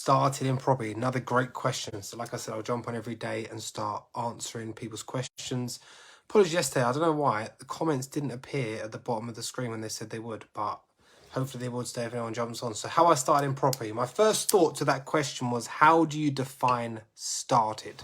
started in property? Another great question. So like I said, I'll jump on every day and start answering people's questions. Apologies yesterday, I don't know why, the comments didn't appear at the bottom of the screen when they said they would, but hopefully they will today if anyone jumps on. So how I started in property. My first thought to that question was, how do you define started?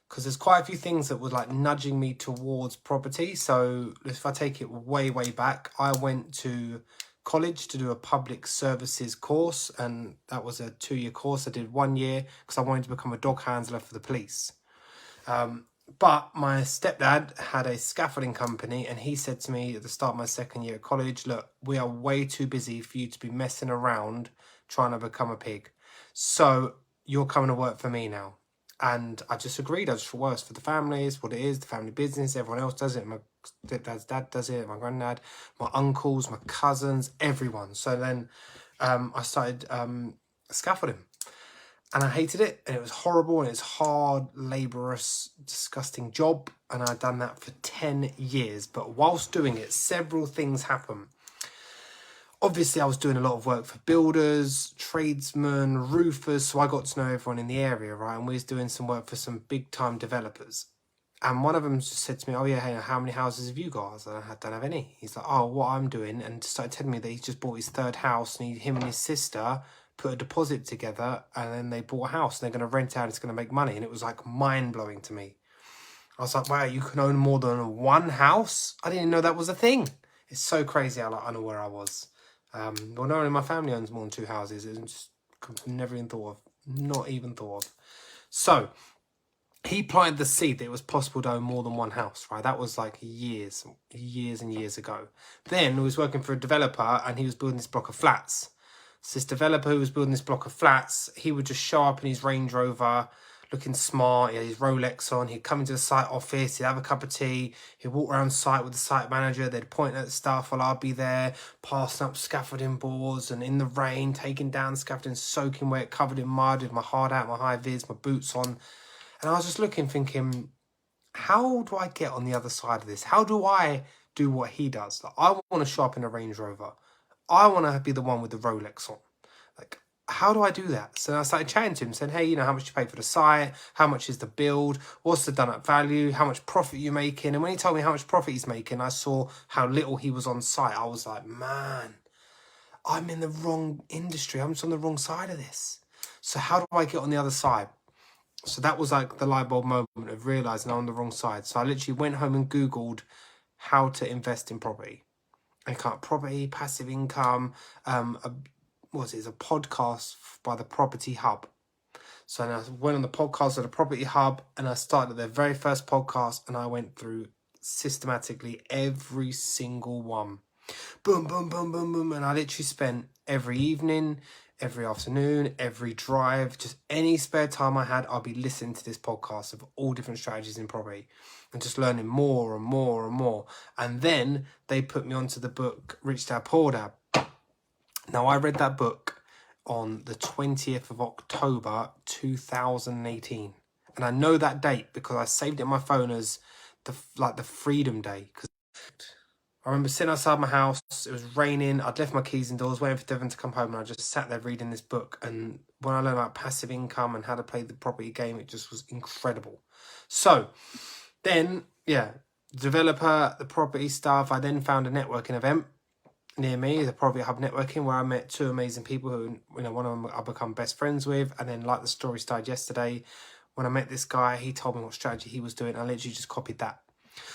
Because there's quite a few things that were like nudging me towards property. So if I take it way, way back, I went to college to do a public services course, and that was a 2-year course. I did 1 year because I wanted to become a dog handler for the police. But my stepdad had a scaffolding company, and he said to me at the start of my 2nd year at college, look, we are way too busy for you to be messing around trying to become a pig. So you're coming to work for me now. And I just agreed. I just thought, well, it's for the family, it's what it is, the family business. Everyone else does it. My stepdad's dad does it, my granddad, my uncles, my cousins, everyone. So then I started scaffolding. And I hated it, and it was horrible, and it's hard, laborious, disgusting job. And I'd done that for 10 years. But whilst doing it, several things happened. Obviously, I was doing a lot of work for builders, tradesmen, roofers, so I got to know everyone in the area, right? And we was doing some work for some big-time developers. And one of them just said to me, oh yeah, hey, how many houses have you got? I was like, I don't have any. He's like, oh, what I'm doing, and started telling me that he's just bought his 3rd house, and him and his sister put a deposit together, and then they bought a house, and they're going to rent out, it's going to make money. And it was like mind-blowing to me. I was like, wow, you can own more than 1 house? I didn't know that was a thing. It's so crazy how I know where I was. Well, not only my family owns more than 2 houses, it's just never even thought of, not even thought of. So he planted the seed that it was possible to own more than 1 house, right? That was like years and years ago. Then he was working for a developer, and he was building this block of flats. So this developer who was building this block of flats, he would just show up in his Range Rover, looking smart. He had his Rolex on. He'd come into the site office. He'd have a cup of tea. He'd walk around site with the site manager. They'd point at stuff while I'd be there, passing up scaffolding boards, and in the rain, taking down scaffolding, soaking wet, covered in mud, with my hard hat, my high vis, my boots on. And I was just looking, thinking, how do I get on the other side of this? How do I do what he does? Like, I want to show up in a Range Rover. I want to be the one with the Rolex on. Like, how do I do that? So I started chatting to him, saying, hey, you know, how much you pay for the site? How much is the build? What's the done up value? How much profit you making? And when he told me how much profit he's making, I saw how little he was on site. I was like, man, I'm in the wrong industry. I'm just on the wrong side of this. So how do I get on the other side? So that was like the light bulb moment of realising I'm on the wrong side. So I literally went home and Googled how to invest in property. And kind of property, passive income, it's a podcast by the Property Hub. So I went on the podcast of the Property Hub, and I started their very first podcast, and I went through systematically every single one. Boom, boom, boom, boom, boom. And I literally spent every evening, every afternoon, every drive, just any spare time I had, I'll be listening to this podcast of all different strategies in property and just learning more and more and more. And then they put me onto the book Rich Dad Poor Dad. Now, I read that book on the 20th of October 2018. And I know that date because I saved it in my phone as the Freedom Day. Because I remember sitting outside my house, it was raining, I'd left my keys indoors, waiting for Devon to come home, and I just sat there reading this book. And when I learned about passive income and how to play the property game, it just was incredible. So then, yeah, developer, the property stuff, I then found a networking event near me, the Property Hub networking, where I met 2 amazing people who, you know, one of them I become best friends with. And then, like the story started yesterday, when I met this guy, he told me what strategy he was doing. I literally just copied that.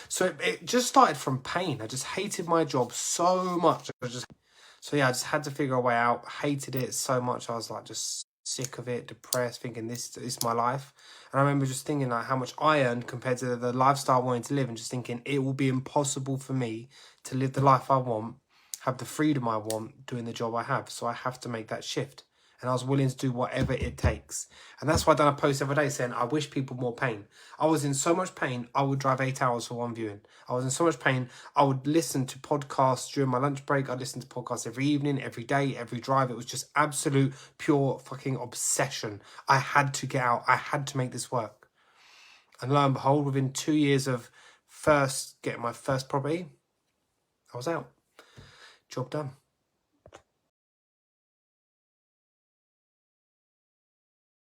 So it just started from pain. I just hated my job so much. I just had to figure a way out. Hated it so much. I was like just sick of it, depressed, thinking this is my life. And I remember just thinking like how much I earned compared to the lifestyle I wanted to live, and just thinking it will be impossible for me to live the life I want, have the freedom I want doing the job I have. So I have to make that shift. And I was willing to do whatever it takes. And that's why I done a post every day saying, I wish people more pain. I was in so much pain, I would drive 8 hours for one viewing. I was in so much pain, I would listen to podcasts during my lunch break. I'd listen to podcasts every evening, every day, every drive. It was just absolute, pure fucking obsession. I had to get out. I had to make this work. And lo and behold, within 2 years of getting my first property, I was out. Job done.